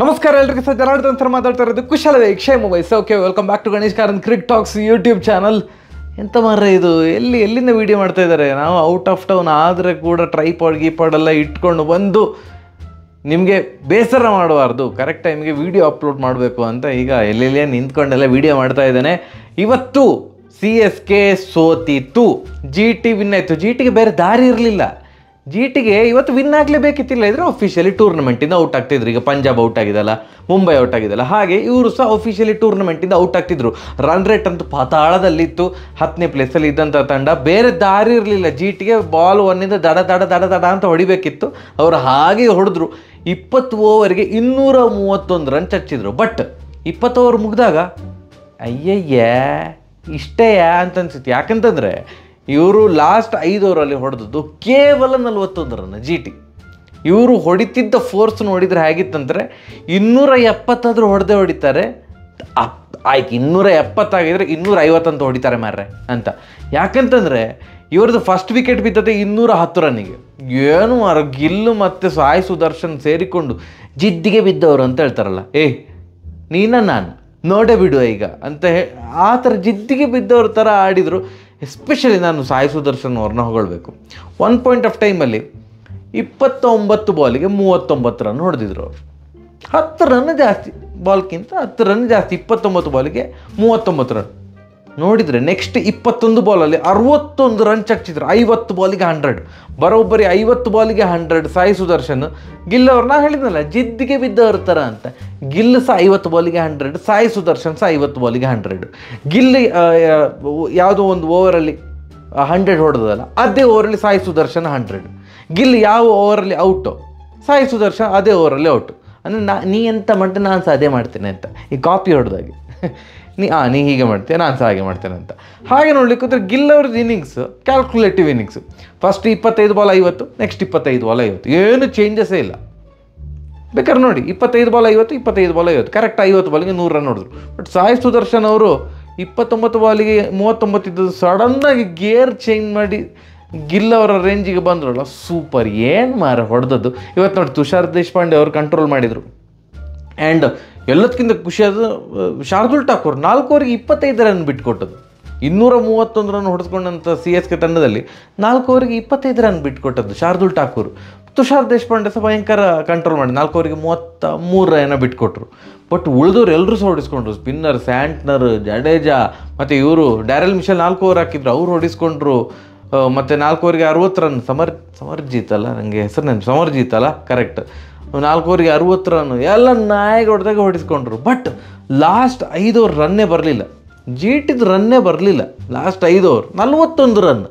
ನಮಸ್ಕಾರ ಎಲ್ಲರಿಗೂ sir Janardhan sir ಮಾತಾಡ್ತಾ ಇರೋದು ಕುಶಲವೇ ಕ್ಷೇಮ ವಯಸ್ಸು. Okay, welcome back to Ganesh Karanth cric talks YouTube channel. ಎಂತ ಮಾರ್ರೆ ಇದು, ಎಲ್ಲಿಂದ ವೀಡಿಯೋ ಮಾಡ್ತಾ ಇದ್ದಾರೆ? ನಾವು ಔಟ್ ಆಫ್ ಟೌನ್ ಆದರೆ ಕೂಡ ಟ್ರೈಪಾಡ್ ಗೀಪಾಡ್ ಎಲ್ಲ ಇಟ್ಕೊಂಡು ಬಂದು ನಿಮಗೆ ಬೇಸರ ಮಾಡಬಾರ್ದು, ಕರೆಕ್ಟ್ ಟೈಮ್ಗೆ ವೀಡಿಯೋ ಅಪ್ಲೋಡ್ ಮಾಡಬೇಕು ಅಂತ ಈಗ ಎಲ್ಲೆಲ್ಲೇ ನಿಂತ್ಕೊಂಡೆಲ್ಲ ವೀಡಿಯೋ ಮಾಡ್ತಾ ಇದ್ದೇನೆ. ಇವತ್ತು CSK ಸೋತಿತ್ತು, GT ವಿನ್ ಆಯಿತು. GTಗೆ ಬೇರೆ ದಾರಿ ಇರಲಿಲ್ಲ. GTಗೆ ಇವತ್ತು ವಿನ್ ಆಗಲೇಬೇಕಿತ್ತಿಲ್ಲ, ಇದ್ರೆ ಅಫಿಷಿಯಲಿ ಟೂರ್ನಮೆಂಟಿಂದ ಔಟ್ ಆಗ್ತಿದ್ರು. ಈಗ ಪಂಜಾಬ್ ಔಟ್ ಆಗಿದಲ್ಲ, ಮುಂಬೈ ಔಟ್ ಆಗಿದಲ್ಲ, ಹಾಗೆ ಇವರು ಸಹ ಅಫಿಷಿಯಲಿ ಟೂರ್ನಮೆಂಟಿಂದ ಔಟ್ ಆಗ್ತಿದ್ರು. ರನ್ ರೇಟ್ ಅಂತೂ ಪಾತಾಳದಲ್ಲಿತ್ತು. 10ನೇ ಪ್ಲೇಸಲ್ಲಿ ಇದ್ದಂಥ ತಂಡ, ಬೇರೆ ದಾರಿ ಇರಲಿಲ್ಲ. GTಗೆ ಬಾಲ್ ಒನ್ನಿಂದ ದಡ ದಡ ದಡ ದಡ ಅಂತ ಹೊಡಿಬೇಕಿತ್ತು. ಅವರು ಹಾಗೆ ಹೊಡೆದ್ರು. 20 ಓವರ್ಗೆ 231 ರನ್ ಚಚ್ಚಿದ್ರು. ಬಟ್ 20 ಓವರ್ ಮುಗಿದಾಗ ಅಯ್ಯಯ್ಯ ಇಷ್ಟೇಯಾ ಅಂತ ಅನ್ಸುತ್ತೆ. ಯಾಕಂತಂದರೆ ಇವರು ಲಾಸ್ಟ್ 5 ಓವರಲ್ಲಿ ಹೊಡೆದದ್ದು ಕೇವಲ 41 ರನ್. GT ಇವರು ಹೊಡಿತಿದ್ದ ಫೋರ್ಸ್ ನೋಡಿದರೆ ಹೇಗಿತ್ತಂದರೆ 270 ಹೊಡಿತಾರೆ. ಆಯ್ತು, 270 ಆಗಿದ್ರೆ 250 ಅಂತ ಹೊಡಿತಾರೆ ಮಾರ್ರೆ ಅಂತ. ಯಾಕಂತಂದರೆ ಇವ್ರದ್ದು ಫಸ್ಟ್ ವಿಕೆಟ್ ಬಿದ್ದದೆ 210 ರನ್ನಿಗೆ. ಏನು ಮಾರ, ಗಿಲ್ಲು ಮತ್ತು ಸಾಯಿ ಸುದರ್ಶನ್ ಸೇರಿಕೊಂಡು ಜಿದ್ದಿಗೆ ಬಿದ್ದವರು ಅಂತ ಹೇಳ್ತಾರಲ್ಲ, ನಾನು ನೋಡೇ ಬಿಡುವ ಈಗ ಅಂತ ಆ ಥರ ಜಿದ್ದಿಗೆ ಬಿದ್ದವ್ರ ಥರ ಆಡಿದರು. ಎಸ್ಪೆಷಲಿ ನಾನು ಸಾಯಿ ಸುದರ್ಶನ್ ಅವ್ರನ್ನ ಹೊಗಳ್ಬೇಕು. 1 ಪಾಯಿಂಟ್ ಆಫ್ ಟೈಮಲ್ಲಿ 29 ಬಾಲಿಗೆ 39 ರನ್ ಹೊಡೆದಿದ್ರು ಅವರು. 10 ರನ್ ಜಾಸ್ತಿ, ಬಾಲ್ಗಿಂತ 10 ರನ್ ಜಾಸ್ತಿ. 29 ಬಾಲಿಗೆ 39 ರನ್ ನೋಡಿದರೆ ನೆಕ್ಸ್ಟ್ 21 ಬಾಲಲ್ಲಿ 61 ರನ್ ಚಚ್ಚಿದ್ರು. 50 ಬಾಲಿಗೆ 100, ಬರೋಬ್ಬರಿ 50 ಬಾಲಿಗೆ 100. ಸಾಯಿ ಸುದರ್ಶನ್ ಗಿಲ್ ಅವ್ರು, ನಾ ಹೇಳಿದ್ನಲ್ಲ ಜಿದ್ದಿಗೆ ಬಿದ್ದವ್ರ ಥರ ಅಂತ. ಗಿಲ್ ಸಹ 50 ಬಾಲಿಗೆ 100, ಸಾಯಿ ಸುದರ್ಶನ್ ಸಹ 50 ಬಾಲಿಗೆ 100. ಗಿಲ್ ಯಾವುದೋ ಒಂದು ಓವರಲ್ಲಿ 100 ಹೊಡೆದಲ್ಲ, ಅದೇ ಓವರಲ್ಲಿ ಸಾಯಿ ಸುದರ್ಶನ್ 100. ಗಿಲ್ ಯಾವ ಓವರಲ್ಲಿ ಔಟು, ಸಾಯಿ ಸುದರ್ಶನ್ ಅದೇ ಓವರಲ್ಲಿ ಔಟು. ಅಂದರೆ ನೀ ಎಂತ ಮಾಡ್ತೇನೆ, ನಾನು ಸಹ ಅದೇ ಮಾಡ್ತೇನೆ ಅಂತ. ಈ ಕಾಪಿ ಹೊಡೆದಾಗೆ ನೀ ಹೀಗೆ ಮಾಡ್ತೇನೆ, ನಾನು ಸಹ ಹಾಗೆ ಮಾಡ್ತೇನೆ ಅಂತ. ಹಾಗೆ ನೋಡ್ಲಿಕ್ಕೆ ಹೋದರೆ ಗಿಲ್ ಅವ್ರದ್ದು innings calculative innings. First 25 ball 50, next 25 ball 50, ಏನು ಚೇಂಜಸ್ಸೇ ಇಲ್ಲ. ಬೇಕಾದ್ರೆ ನೋಡಿ, 25 ಬಾಲ್ 50, 25 ಬಾಲ್ 50, ಕರೆಕ್ಟ್ 50 ಬಾಲಿಗೆ 100 ರನ್ ಹೊಡೆದ್ರು. ಬಟ್ ಸಾಯಿ ಸುದರ್ಶನ್ ಅವರು 29 ಬಾಲಿಗೆ 39 ಇದ್ದದ್ದು ಸಡನ್ನಾಗಿ ಗೇರ್ ಚೇಂಜ್ ಮಾಡಿ ಗಿಲ್ ಅವರ ರೇಂಜಿಗೆ ಬಂದ್ರಲ್ಲ, ಸೂಪರ್. ಏನು ಮಾರ ಹೊಡೆದದ್ದು. ಇವತ್ತು ನೋಡಿ ತುಷಾರ್ ದೇಶಪಾಂಡೆ ಅವರು ಕಂಟ್ರೋಲ್ ಮಾಡಿದರು. ಆ್ಯಂಡ್ ಎಲ್ಲದಕ್ಕಿಂತ ಖುಷಿಯಾದ ಶಾರ್ದುಲ್ ಠಾಕೂರ್ 4 ಓವರಿಗೆ 25 ರನ್ ಬಿಟ್ಕೊಟ್ಟದ್ದು. 231 ರನ್ ಹೊಡೆಸ್ಕೊಂಡಂಥ CSK ತಂಡದಲ್ಲಿ 4 ಓವರಿಗೆ 25 ರನ್ ಬಿಟ್ಕೊಟ್ಟದ್ದು ಶಾರ್ದುಲ್ ಠಾಕೂರ್. ತುಷಾರ್ ದೇಶಪಾಂಡೆ ಸಹ ಭಯಂಕರ ಕಂಟ್ರೋಲ್ ಮಾಡಿ 4 ಓವರಿಗೆ 33 ರನ್ ಬಿಟ್ಕೊಟ್ರು. ಬಟ್ ಉಳಿದವ್ರು ಎಲ್ಲರೂ ಸಹ ಹೊಡಿಸ್ಕೊಂಡ್ರು. ಸ್ಪಿನ್ನರ್ ಸ್ಯಾಂಟ್ನರ್, ಜಡೇಜಾ ಮತ್ತು ಇವರು ಡ್ಯಾರೆಲ್ ಮಿಶೆಲ್ 4 ಓವರ್ ಹಾಕಿದ್ರು, ಅವ್ರು ಹೊಡಿಸ್ಕೊಂಡ್ರು. ಮತ್ತು 4 ಓವರಿಗೆ 60 ರನ್ ಸಮರ್ಜಿತ್ ಅಲ್ಲ, ನನಗೆ ಹೆಸರು ನೆನಪು, ಸಮರ್ಜಿತ್ ಅಲ್ಲ, ಕರೆಕ್ಟ್. 4 ಓವರಿಗೆ 60 ರನ್ ಎಲ್ಲ ನಾಯಿಗೆ ಹೊಡೆದಾಗ ಹೊಡಿಸ್ಕೊಂಡ್ರು. ಬಟ್ ಲಾಸ್ಟ್ 5 ಓವರ್ ರನ್ನೇ ಬರಲಿಲ್ಲ. GTದು ರನ್ನೇ ಬರಲಿಲ್ಲ ಲಾಸ್ಟ್ 5 ಓವರ್. 41 ರನ್.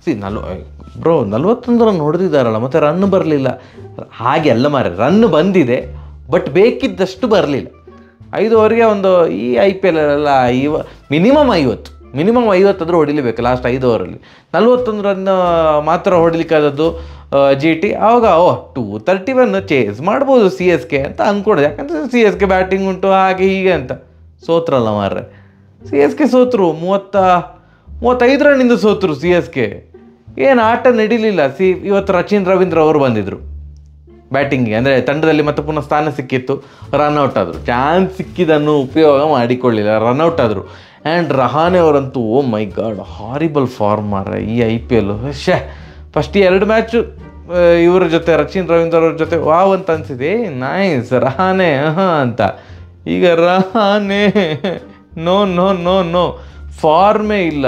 41 ರನ್ ಹೊಡೆದಿದ್ದಾರಲ್ಲ, ಮತ್ತು ರನ್ ಬರಲಿಲ್ಲ. ಹಾಗೆ ಅಲ್ಲ ಮಾರೆ, ರನ್ ಬಂದಿದೆ ಬಟ್ ಬೇಕಿದ್ದಷ್ಟು ಬರಲಿಲ್ಲ. 5 ಓವರ್ಗೆ ಒಂದು ಈ IPL ಎಲ್ಲ ಮಿನಿಮಮ್ 50 ಆದರೂ ಹೊಡಿಲೇಬೇಕು ಲಾಸ್ಟ್ 5 ಓವರಲ್ಲಿ. 41 ರನ್ ಮಾತ್ರ ಹೊಡಿಲಿಕ್ಕಾದದ್ದು GT. ಆವಾಗ 231 ಚೇಸ್ ಮಾಡ್ಬೋದು CSK ಅಂತ ಅಂದ್ಕೊಡೋದು. ಯಾಕಂದರೆ CSK ಬ್ಯಾಟಿಂಗ್ ಉಂಟು ಹಾಗೆ ಹೀಗೆ ಅಂತ. ಸೋತ್ರಲ್ಲ ಮಾರ್ರೆ, CSK ಸೋತರು. 35 ರನ್ನಿಂದ ಸೋತರು CSK. ಏನು ಆಟ ನಡೀಲಿಲ್ಲ. ಇವತ್ತು ರಚಿನ್ ರವೀಂದ್ರ ಅವರು ಬಂದಿದ್ದರು ಬ್ಯಾಟಿಂಗಿಗೆ, ಅಂದರೆ ತಂಡದಲ್ಲಿ ಮತ್ತೆ ಪುನಃ ಸ್ಥಾನ ಸಿಕ್ಕಿತ್ತು. ರನ್ಔಟ್ ಆದರು. ಚಾನ್ಸ್ ಸಿಕ್ಕಿದ್ದನ್ನು ಉಪಯೋಗ ಮಾಡಿಕೊಳ್ಳಿಲ್ಲ, ರನ್ಔಟ್ ಆದರು. ಆ್ಯಂಡ್ ರಹಾನೆ ಅವರಂತೂ ಓ ಮೈ ಗಾಡ್ ಹಾರಿಬಲ್ ಫಾರ್ಮ್ ಮಾರ್ರೆ ಈ IPL. ಫಸ್ಟ್ 2 ಮ್ಯಾಚು ಇವರ ಜೊತೆ ರಚಿನ್ ರವೀಂದ್ರ ಅವ್ರ ಜೊತೆ ವಾವ್ ಅಂತ ಅನಿಸಿದೆ, ನೈಸ್ ರಹಾನೆ ಅಂತ. ಈಗ Rahane no no no no ಫಾರ್ಮೇ ಇಲ್ಲ.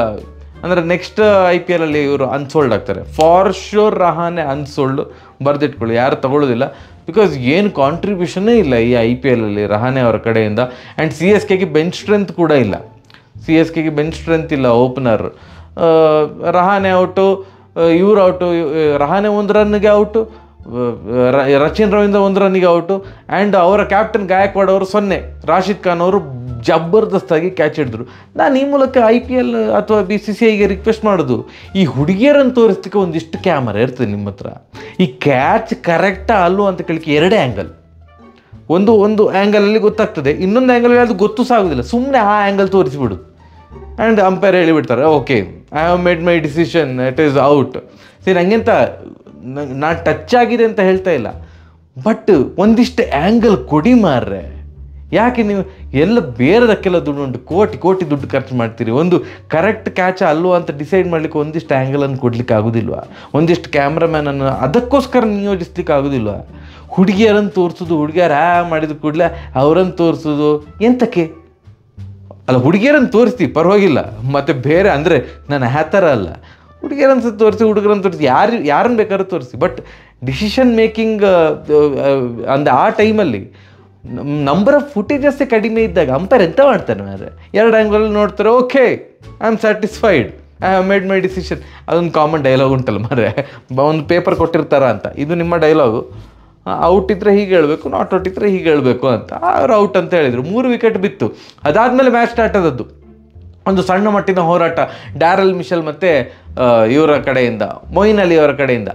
ಅಂದರೆ ನೆಕ್ಸ್ಟ್ IPLಲ್ಲಿ ಇವರು ಅನ್ಸೋಲ್ಡ್ ಆಗ್ತಾರೆ ಫಾರ್ ಶೋರ್. ರಹಾನೆ ಅನ್ಸೋಲ್ಡ್, ಬರೆದಿಟ್ಕೊಳ್ಳಿ, ಯಾರು ತಗೊಳ್ಳೋದಿಲ್ಲ. ಬಿಕಾಸ್ ಏನು ಕಾಂಟ್ರಿಬ್ಯೂಷನ್ನೇ ಇಲ್ಲ ಈ IPLಲ್ಲಿ ರಹಾನೆ ಅವರ ಕಡೆಯಿಂದ. ಆ್ಯಂಡ್ CSKಗೆ ಬೆಂಚ್ ಸ್ಟ್ರೆಂತ್ ಕೂಡ ಇಲ್ಲ. CSKಗೆ ಬೆಂಚ್ ಸ್ಟ್ರೆಂತ್ ಇಲ್ಲ. ಓಪನರ್ ರಹಾನೆ ಔಟು, ಇವರು ಔಟು. ರಹಾನೆ 1 ರನ್ನಿಗೆ ಔಟು, ರಚಿನ್ ರವೀಂದ್ರ 1 ರನ್ನಿಗೆ ಔಟು. ಆ್ಯಂಡ್ ಅವರ ಕ್ಯಾಪ್ಟನ್ ಗಾಯಕ್ವಾಡ್ ಅವರು 0. ರಾಶಿದ್ ಖಾನ್ ಅವರು ಜಬರ್ದಸ್ತಾಗಿ ಕ್ಯಾಚ್ ಹಿಡಿದ್ರು. ನಾನು ಈ ಮೂಲಕ IPL ಅಥವಾ BCCIಗೆ ರಿಕ್ವೆಸ್ಟ್ ಮಾಡೋದು, ಈ ಹುಡುಗಿಯರನ್ನು ತೋರಿಸ್ಲಿಕ್ಕೆ ಒಂದಿಷ್ಟು ಕ್ಯಾಮರಾ ಇರ್ತದೆ ನಿಮ್ಮ ಹತ್ರ. ಈ ಕ್ಯಾಚ್ ಕರೆಕ್ಟಾ ಅಲ್ಲೋ ಅಂತ ಕೇಳಿಕೆ 2 ಆ್ಯಂಗಲ್. ಒಂದು ಆ್ಯಂಗಲಲ್ಲಿ ಗೊತ್ತಾಗ್ತದೆ, ಇನ್ನೊಂದು ಆ್ಯಂಗಲಲ್ಲಿ ಅದು ಗೊತ್ತು ಸಾಗೋದಿಲ್ಲ. ಸುಮ್ಮನೆ ಆ ಆ್ಯಂಗಲ್ ತೋರಿಸಿಬಿಡು. ಆ್ಯಂಡ್ ಅಂಪೈರ್ ಹೇಳಿಬಿಡ್ತಾರೆ, okay I have made my decision, it is out. ಸರಿ, ನನಗೆಂತ ನಾನು ಟಚ್ ಆಗಿದೆ ಅಂತ ಹೇಳ್ತಾ ಇಲ್ಲ, ಬಟ್ ಒಂದಿಷ್ಟು ಆ್ಯಂಗಲ್ ಕೊಡಿ ಮಾರ್ರೆ. ಯಾಕೆ ನೀವು ಎಲ್ಲ ಬೇರೆದಕ್ಕೆಲ್ಲ ದುಡ್ಡು ಉಂಟು, ಕೋಟಿ ಕೋಟಿ ದುಡ್ಡು ಖರ್ಚು ಮಾಡ್ತೀರಿ, ಒಂದು ಕರೆಕ್ಟ್ ಕ್ಯಾಚ್ ಅಲ್ವಾ ಅಂತ ಡಿಸೈಡ್ ಮಾಡಲಿಕ್ಕೆ ಒಂದಿಷ್ಟು ಆ್ಯಂಗಲನ್ನು ಕೊಡ್ಲಿಕ್ಕೆ ಆಗೋದಿಲ್ವಾ? ಒಂದಿಷ್ಟು ಕ್ಯಾಮ್ರಾಮ್ಯಾನನ್ನು ಅದಕ್ಕೋಸ್ಕರ ನಿಯೋಜಿಸ್ಲಿಕ್ಕೆ ಆಗೋದಿಲ್ವಾ? ಹುಡುಗಿಯರನ್ನು ತೋರಿಸೋದು, ಹುಡುಗಿಯರು ಮಾಡಿದ ಕೂಡಲೇ ಅವರನ್ನು ತೋರಿಸೋದು ಎಂತಕ್ಕೆ? ಅಲ್ಲ, ಹುಡುಗಿಯರನ್ನು ತೋರಿಸ್ತೀವಿ ಪರವಾಗಿಲ್ಲ, ಮತ್ತು ಬೇರೆ ಅಂದರೆ ನಾನು ಆ ಥರ ಅಲ್ಲ, ಹುಡುಗಿಯರನ್ನು ತೋರಿಸಿ ಹುಡುಗರನ್ನು ತೋರಿಸಿ ಯಾರನ್ನು ಬೇಕಾದ್ರೂ ತೋರಿಸಿ. ಬಟ್ ಡಿಸಿಷನ್ ಮೇಕಿಂಗ್ ಅಂದರೆ ಆ ಟೈಮಲ್ಲಿ ನಂಬರ್ ಆಫ್ ಫುಟೇಜಸ್ಸೇ ಕಡಿಮೆ ಇದ್ದಾಗ ಅಂಪೈರ್ ಎಂತ ಮಾಡ್ತಾನೆ ಮಾರೆ? 2 ಆ್ಯಂಗಲ್ ನೋಡ್ತಾರೆ, okay I am satisfied, I have made my decision. ಅದೊಂದು ಕಾಮನ್ ಡೈಲಾಗ್ ಉಂಟಲ್ಲ ಮಾರೆ, ಒಂದು ಪೇಪರ್ ಕೊಟ್ಟಿರ್ತಾರ ಅಂತ, ಇದು ನಿಮ್ಮ ಡೈಲಾಗು, ಔಟ್ ಇದ್ದರೆ ಹೀಗೆ ಹೇಳಬೇಕು, ನಾಟ್ ಔಟ್ ಇದ್ದರೆ ಹೀಗೆ ಹೇಳಬೇಕು ಅಂತ. ಅವ್ರು ಔಟ್ ಅಂತ ಹೇಳಿದರು, 3 ವಿಕೆಟ್ ಬಿತ್ತು. ಅದಾದಮೇಲೆ ಮ್ಯಾಚ್ ಸ್ಟಾರ್ಟ್ ಆದದ್ದು ಒಂದು ಸಣ್ಣ ಮಟ್ಟಿನ ಹೋರಾಟ ಡ್ಯಾರಲ್ ಮಿಶೆಲ್ ಮತ್ತು ಇವರ ಕಡೆಯಿಂದ, ಮೊಯಿನ್ ಅಲಿ ಅವರ ಕಡೆಯಿಂದ.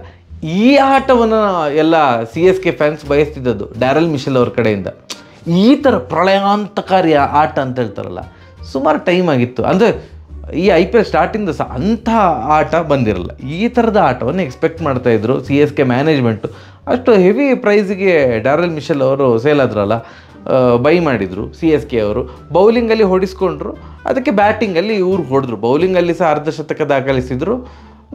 ಈ ಆಟವನ್ನು ಎಲ್ಲ CSK ಫ್ಯಾನ್ಸ್ ಬಯಸ್ತಿದ್ದದ್ದು ಡ್ಯಾರಲ್ ಮಿಶೆಲ್ ಅವ್ರ ಕಡೆಯಿಂದ. ಈ ಥರ ಪ್ರಳಯಾಂತಕಾರಿ ಆಟ ಅಂತ ಹೇಳ್ತಾರಲ್ಲ, ಸುಮಾರು ಟೈಮ್ ಆಗಿತ್ತು. ಅಂದರೆ ಈ IPL ಸ್ಟಾರ್ಟಿಂದ ಸಹ ಅಂಥ ಆಟ ಬಂದಿರಲ್ಲ. ಈ ಥರದ ಆಟವನ್ನು ಎಕ್ಸ್ಪೆಕ್ಟ್ ಮಾಡ್ತಾಯಿದ್ರು CSK ಮ್ಯಾನೇಜ್ಮೆಂಟು. ಅಷ್ಟು ಹೆವಿ ಪ್ರೈಸಿಗೆ ಡ್ಯಾರಲ್ ಮಿಶೆಲ್ ಅವರು ಸೇಲ್ ಆದ್ರಲ್ಲ, ಬೈ ಮಾಡಿದರು CSK ಅವರು. ಬೌಲಿಂಗಲ್ಲಿ ಹೊಡಿಸ್ಕೊಂಡ್ರು, ಅದಕ್ಕೆ ಬ್ಯಾಟಿಂಗಲ್ಲಿ ಇವ್ರು ಹೊಡೆದ್ರು. ಬೌಲಿಂಗಲ್ಲಿ ಸಹ ಅರ್ಧಶತಕ ದಾಖಲಿಸಿದರು,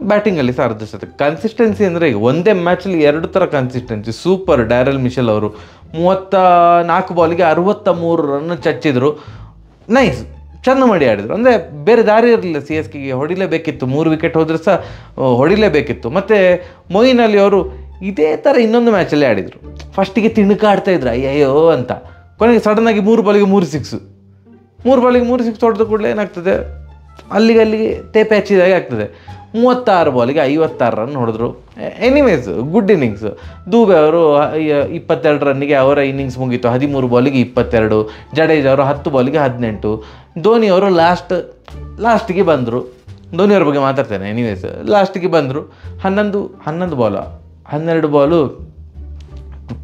ಬ್ಯಾಟಿಂಗಲ್ಲಿ ಸಹ ಅರ್ಧಶತಕ. ಕನ್ಸಿಸ್ಟೆನ್ಸಿ ಅಂದರೆ ಒಂದೇ ಮ್ಯಾಚಲ್ಲಿ 2 ಥರ ಕನ್ಸಿಸ್ಟೆನ್ಸಿ. ಸೂಪರ್ ಡ್ಯಾರಲ್ ಮಿಶೆಲ್ ಅವರು 34 ಬಾಲಿಗೆ 63 ರನ್ ಚಚ್ಚಿದ್ರು. ನೈಸ್, ಚೆಂದ ಮಾಡಿ ಆಡಿದರು. ಅಂದರೆ ಬೇರೆ ದಾರಿ ಇರಲಿಲ್ಲ CSKಗೆ, ಹೊಡಿಲೇಬೇಕಿತ್ತು. 3 ವಿಕೆಟ್ ಹೋದರೆ ಸಹ ಹೊಡಿಲೇಬೇಕಿತ್ತು. ಮತ್ತು ಮೊಯಿನ್ ಅಲಿ ಅವರು ಇದೇ ಥರ ಇನ್ನೊಂದು ಮ್ಯಾಚಲ್ಲಿ ಆಡಿದರು. ಫಸ್ಟಿಗೆ ತಿಣುಕಾಡ್ತಾಯಿದ್ರು ಅಯ್ಯಯ್ಯೋ ಅಂತ, ಕೊನೆಗೆ ಸಡನ್ನಾಗಿ 3 ಬಾಲಿಗೆ 3 ಸಿಕ್ಸು. 3 ಬಾಲಿಗೆ 3 ಸಿಕ್ಸ್ ಹೊಡೆದ ಕೂಡಲೇ ಏನಾಗ್ತದೆ, ಅಲ್ಲಿಗೆ ತೇಪೆ ಹಚ್ಚಿದಾಗೆ ಆಗ್ತದೆ. 36 ಬಾಲಿಗೆ 56 ರನ್ ಹೊಡೆದ್ರು. Anyways good innings. ದೂಬೆ ಅವರು 22 ರನ್ನಿಗೆ ಅವರ ಇನ್ನಿಂಗ್ಸ್ ಮುಗೀತು. 13 ಬಾಲಿಗೆ 22. ಜಡೇಜಾ ಅವರು 10 ಬಾಲಿಗೆ 18. ಧೋನಿ ಅವರು ಲಾಸ್ಟಿಗೆ ಬಂದರು. ಧೋನಿಯವ್ರ ಬಗ್ಗೆ ಮಾತಾಡ್ತೇನೆ. ಎನಿವೇಸ್ ಲಾಸ್ಟಿಗೆ ಬಂದರು. 12 ಬಾಲು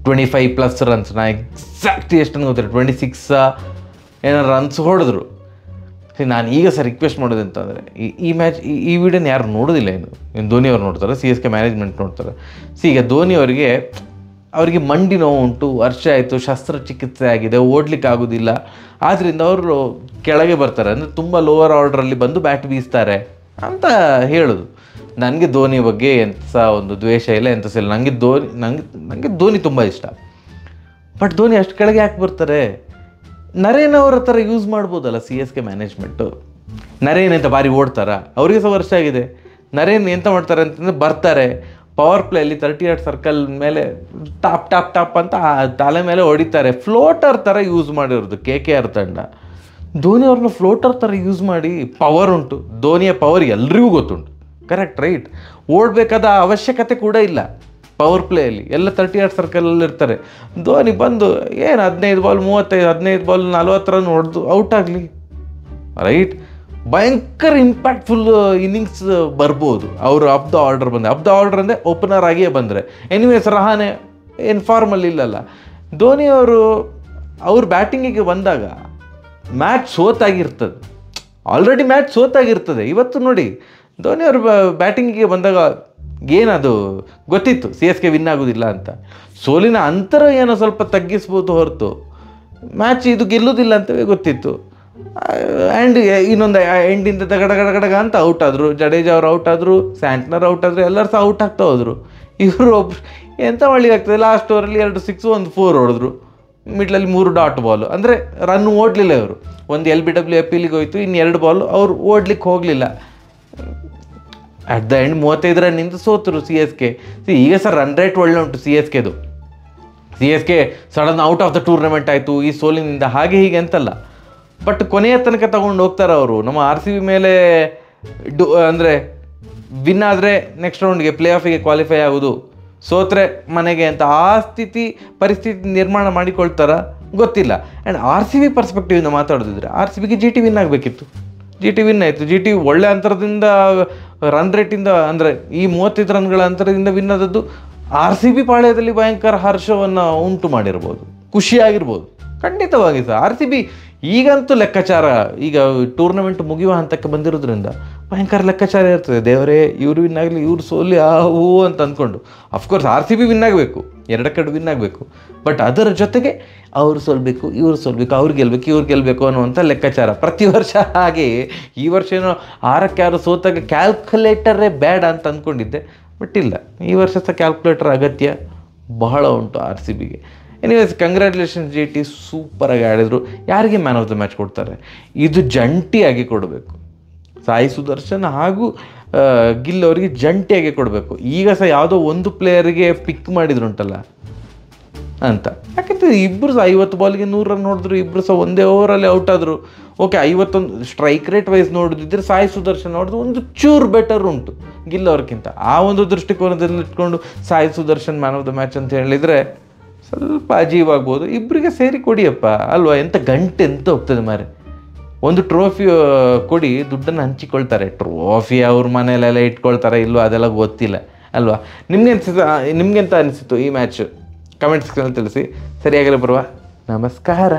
25+ ರನ್ಸ್. ನಾ ಎಕ್ಸಾಕ್ಟ್ ಎಷ್ಟನ್ನು ಗೊತ್ತಿಲ್ಲ, 26 ಏನೋ ರನ್ಸ್ ಹೊಡೆದ್ರು. ನಾನು ಈಗ ಸಹ ರಿಕ್ವೆಸ್ಟ್ ಮಾಡೋದು ಅಂತಂದರೆ, ಈ ಮ್ಯಾಚ್ ಈ ವಿಡಿಯೋನ ಯಾರು ನೋಡೋದಿಲ್ಲ. ಇನ್ನು ಧೋನಿಯವ್ರು ನೋಡ್ತಾರೆ, CSK ಮ್ಯಾನೇಜ್ಮೆಂಟ್ ನೋಡ್ತಾರೆ. ಈಗ ಧೋನಿಯವರಿಗೆ ಮಂಡಿ ನೋವು ಉಂಟು, ವರ್ಷ ಆಯಿತು, ಶಸ್ತ್ರಚಿಕಿತ್ಸೆ ಆಗಿದೆ, ಓಡಲಿಕ್ಕೆ ಆಗೋದಿಲ್ಲ. ಆದ್ದರಿಂದ ಅವರು ಕೆಳಗೆ ಬರ್ತಾರೆ, ಅಂದರೆ ತುಂಬ ಲೋವರ್ ಆರ್ಡ್ರಲ್ಲಿ ಬಂದು ಬ್ಯಾಟ್ ಬೀಸ್ತಾರೆ ಅಂತ ಹೇಳೋದು. ನನಗೆ ಧೋನಿ ಬಗ್ಗೆ ಎಂಥ ಒಂದು ದ್ವೇಷ ಇಲ್ಲ, ಎಂಥ ಇಲ್ಲ. ನನಗೆ ಧೋನಿ ತುಂಬ ಇಷ್ಟ. ಬಟ್ ಧೋನಿ ಅಷ್ಟು ಕೆಳಗೆ ಯಾಕೆ ಬರ್ತಾರೆ? ನರೇನ್ ಅವರ ಥರ ಯೂಸ್ ಮಾಡ್ಬೋದಲ್ಲ CSK ಮ್ಯಾನೇಜ್ಮೆಂಟು. ನರೇನ್ ಅಂತ ಭಾರಿ ಓಡ್ತಾರ, ಅವ್ರಿಗೆ ಸಹ ವರ್ಷ ಆಗಿದೆ. ನರೇನ್ ಎಂತ ಮಾಡ್ತಾರೆ ಅಂತಂದರೆ, ಬರ್ತಾರೆ ಪವರ್ ಪ್ಲೇಯಲ್ಲಿ 38 ಸರ್ಕಲ್ ಮೇಲೆ ಟಾಪ್ ಅಂತ ತಲೆ ಮೇಲೆ ಹೊಡಿತಾರೆ. ಫ್ಲೋಟರ್ ಥರ ಯೂಸ್ ಮಾಡಿರೋದು KKR ತಂಡ. ಧೋನಿ ಅವ್ರನ್ನ ಫ್ಲೋಟರ್ ಥರ ಯೂಸ್ ಮಾಡಿ ಪವರ್ ಉಂಟು. ಧೋನಿಯ ಪವರ್ ಎಲ್ರಿಗೂ ಗೊತ್ತುಂಟು, ಕರೆಕ್ಟ್ ರೈಟ್? ಓಡಬೇಕಾದ ಅವಶ್ಯಕತೆ ಕೂಡ ಇಲ್ಲ. ಪವರ್ ಪ್ಲೇಯಲ್ಲಿ ಎಲ್ಲ 38 ಸರ್ಕಲಲ್ಲಿ ಇರ್ತಾರೆ. ಧೋನಿ ಬಂದು ಏನು 15 ಬಾಲ್ 35, 15 ಬಾಲ್ 40 ರನ್ ಹೊಡೆದು ಔಟ್ ಆಗಲಿ, ರೈಟ್? ಭಯಂಕರ ಇಂಪ್ಯಾಕ್ಟ್ಫುಲ್ ಇನ್ನಿಂಗ್ಸ್ ಬರ್ಬೋದು ಅವರು ಅಪ್ ದ ಆರ್ಡರ್ ಅಂದರೆ ಓಪನರ್ ಆಗಿಯೇ ಬಂದರೆ. ಎನಿವೇಸ್ ರಹಾನೆ ಏನು ಫಾರ್ಮಲ್ಲಿ ಇಲ್ಲಲ್ಲ. ಧೋನಿಯವರು ಅವ್ರ ಬ್ಯಾಟಿಂಗಿಗೆ ಬಂದಾಗ ಮ್ಯಾಚ್ ಸೋತಾಗಿರ್ತದೆ. ಇವತ್ತು ನೋಡಿ ಧೋನಿಯವರು ಬ್ಯಾಟಿಂಗಿಗೆ ಬಂದಾಗ ಏನದು ಗೊತ್ತಿತ್ತು CSK ವಿನ್ ಆಗೋದಿಲ್ಲ ಅಂತ. ಸೋಲಿನ ಅಂತರ ಏನೋ ಸ್ವಲ್ಪ ತಗ್ಗಿಸ್ಬೋದು ಹೊರತು ಮ್ಯಾಚ್ ಇದು ಗೆಲ್ಲೋದಿಲ್ಲ ಅಂತವೇ ಗೊತ್ತಿತ್ತು. ಆ್ಯಂಡ್ ಇನ್ನೊಂದು ಎಂಡಿಂದ ಗಡಗಡ ಅಂತ ಔಟ್ ಆದರು. ಜಡೇಜಾ ಅವರು ಔಟ್ ಆದರು, ಸ್ಯಾಂಟ್ನರ್ ಔಟ್ ಆದರು, ಎಲ್ಲರೂ ಸಹ ಔಟ್ ಆಗ್ತಾ ಹೋದರು. ಇವರು ಎಂಥ ಆಗ್ತದೆ, ಲಾಸ್ಟ್ ಓವರಲ್ಲಿ 2 6 1 4 ಹೊಡೆದ್ರು. ಮಿಡ್ಲಲ್ಲಿ 3 ಡಾಟ್ ಬಾಲು, ಅಂದರೆ ರನ್ ಓಡಲಿಲ್ಲ ಇವರು. ಒಂದು LBW ಅಪೀಲಿಗೆ ಹೋಯಿತು, ಇನ್ನು 2 ಬಾಲು ಅವ್ರು ಓಡ್ಲಿಕ್ಕೆ ಹೋಗಲಿಲ್ಲ. ಅಟ್ ದ ಎಂಡ್ 35 ರನ್ನಿಂದ ಸೋತರು CSK. ಈಗ ಸರ್ ರನ್ ರೇಟ್ ಒಳ್ಳೆ ಉಂಟು CSKದು. CSK sudden out of the tournament ಆಯಿತು ಈ ಸೋಲಿನಿಂದ, ಹಾಗೆ ಹೀಗೆ ಅಂತಲ್ಲ. ಬಟ್ ಕೊನೆಯ ತನಕ ತಗೊಂಡು ಹೋಗ್ತಾರೆ ಅವರು. ನಮ್ಮ RCB ಮೇಲೆ ಅಂದರೆ ವಿನ್ ಆದರೆ ನೆಕ್ಸ್ಟ್ ರೌಂಡ್ಗೆ ಪ್ಲೇ ಆಫಿಗೆ ಕ್ವಾಲಿಫೈ ಆಗೋದು, ಸೋತ್ರೆ ಮನೆಗೆ ಅಂತ ಆ ಪರಿಸ್ಥಿತಿ ನಿರ್ಮಾಣ ಮಾಡಿಕೊಳ್ತಾರ ಗೊತ್ತಿಲ್ಲ. ಆ್ಯಂಡ್ RCB ಪರ್ಸ್ಪೆಕ್ಟಿವಿಂದ ಮಾತಾಡೋದಿದ್ರೆ RCBಗೆ GT ವಿನ್ ಆಗಬೇಕಿತ್ತು. GT ವಿನ್ ಆಯಿತು. GT ಒಳ್ಳೆ ಅಂತರದಿಂದ ರನ್ ರೇಟಿಂದ, ಅಂದರೆ ಈ 35 ರನ್ಗಳ ಅಂತರದಿಂದ ವಿನ್ ಆದದ್ದು RCB ಪಾಳ್ಯದಲ್ಲಿ ಭಯಂಕರ ಹರ್ಷವನ್ನು ಉಂಟು ಮಾಡಿರ್ಬೋದು, ಖುಷಿಯಾಗಿರ್ಬೋದು. ಖಂಡಿತವಾಗಿ ಸರ್ RCB ಈಗಂತೂ ಲೆಕ್ಕಾಚಾರ, ಈಗ ಟೂರ್ನಮೆಂಟ್ ಮುಗಿಯುವ ಹಂತಕ್ಕೆ ಬಂದಿರೋದ್ರಿಂದ ಭಯಂಕರ ಲೆಕ್ಕಾಚಾರ ಇರ್ತದೆ. ದೇವರೇ ಇವರು ವಿನ್ ಆಗಲಿ, ಇವ್ರು ಸೋಲಿ ಹೂ ಅಂತ ಅಂದ್ಕೊಂಡು. ಅಫ್ಕೋರ್ಸ್ RCB ವಿನ್ ಆಗಬೇಕು, 2 ಕಡೆ ವಿನ್ ಆಗಬೇಕು, ಬಟ್ ಅದರ ಜೊತೆಗೆ ಅವ್ರು ಸೋಲ್ಬೇಕು, ಇವ್ರು ಸೋಲ್ಬೇಕು, ಅವ್ರು ಗೆಲ್ಲಬೇಕು, ಇವ್ರು ಗೆಲ್ಲಬೇಕು ಅನ್ನುವಂಥ ಲೆಕ್ಕಾಚಾರ ಪ್ರತಿ ವರ್ಷ. ಹಾಗೆ ಈ ವರ್ಷ ಏನೋ 6ಕ್ಕೆ 6 ಸೋತಾಗ ಕ್ಯಾಲ್ಕುಲೇಟರೇ ಬೇಡ ಅಂತ ಅಂದ್ಕೊಂಡಿದ್ದೆ, ಬಟ್ ಇಲ್ಲ, ಈ ವರ್ಷ ಸಹ ಕ್ಯಾಲ್ಕುಲೇಟರ್ ಅಗತ್ಯ ಬಹಳ ಉಂಟು RCBಗೆ. ಎನಿವೇಸ್, ಕಂಗ್ರ್ಯಾಚುಲೇಷನ್ಸ್ GT, ಸೂಪರಾಗಿ ಆಡಿದರು. ಯಾರಿಗೆ ಮ್ಯಾನ್ ಆಫ್ ದ ಮ್ಯಾಚ್ ಕೊಡ್ತಾರೆ? ಇದು ಜಂಟಿಯಾಗಿ ಕೊಡಬೇಕು. ಸಾಯಿ ಸುದರ್ಶನ್ ಹಾಗೂ ಗಿಲ್ ಅವರಿಗೆ ಜಂಟಿಯಾಗಿ ಕೊಡಬೇಕು. ಈಗ ಸಹ ಯಾವುದೋ ಒಂದು ಪ್ಲೇಯರಿಗೆ ಪಿಕ್ ಮಾಡಿದ್ರುಂಟಲ್ಲ ಅಂತ. ಯಾಕಂದರೆ ಇಬ್ಬರು ಸಹ 50 ಬಾಲ್ಗೆ 100 ರನ್ ಹೊಡೆದ್ರು, ಇಬ್ಬರು ಸಹ ಒಂದೇ ಓವರಲ್ಲಿ ಔಟ್ ಆದರು. ಓಕೆ, 51 ಸ್ಟ್ರೈಕ್ ರೇಟ್ ವೈಸ್ ನೋಡಿದ್ರೆ ಸಾಯಿ ಸುದರ್ಶನ್ ನೋಡಿದ್ರೆ ಒಂದು ಚೂರು ಬೆಟರ್ ಉಂಟು ಗಿಲ್ ಅವ್ರಿಗಿಂತ. ಆ ಒಂದು ದೃಷ್ಟಿಕೋನದಲ್ಲಿ ಇಟ್ಕೊಂಡು Sai Sudarshan man of the match ಅಂತ ಹೇಳಿದರೆ ಸ್ವಲ್ಪ ಅಜೀವಾಗ್ಬೋದು. ಇಬ್ಬರಿಗೆ ಸೇರಿ ಕೊಡಿಯಪ್ಪ ಅಲ್ವಾ. ಎಂತ ಗಂಟೆ ಎಂತ ಹೋಗ್ತದೆ ಮಾರೆ. ಒಂದು ಟ್ರೋಫಿ ಕೊಡಿ, ದುಡ್ಡನ್ನು ಹಂಚಿಕೊಳ್ತಾರೆ. ಟ್ರೋಫಿ ಅವ್ರ ಮನೆಯಲ್ಲೆಲ್ಲ ಇಟ್ಕೊಳ್ತಾರೆ ಇಲ್ವೋ ಅದೆಲ್ಲ ಗೊತ್ತಿಲ್ಲ ಅಲ್ವಾ. ನಿಮ್ಗೆಂತ ಅನಿಸಿತು ಈ ಮ್ಯಾಚ್? ಕಮೆಂಟ್ಸ್ಗಳಲ್ಲಿ ತಿಳಿಸಿ. ಸರಿಯಾಗಲೇ ಬರುವ ನಮಸ್ಕಾರ.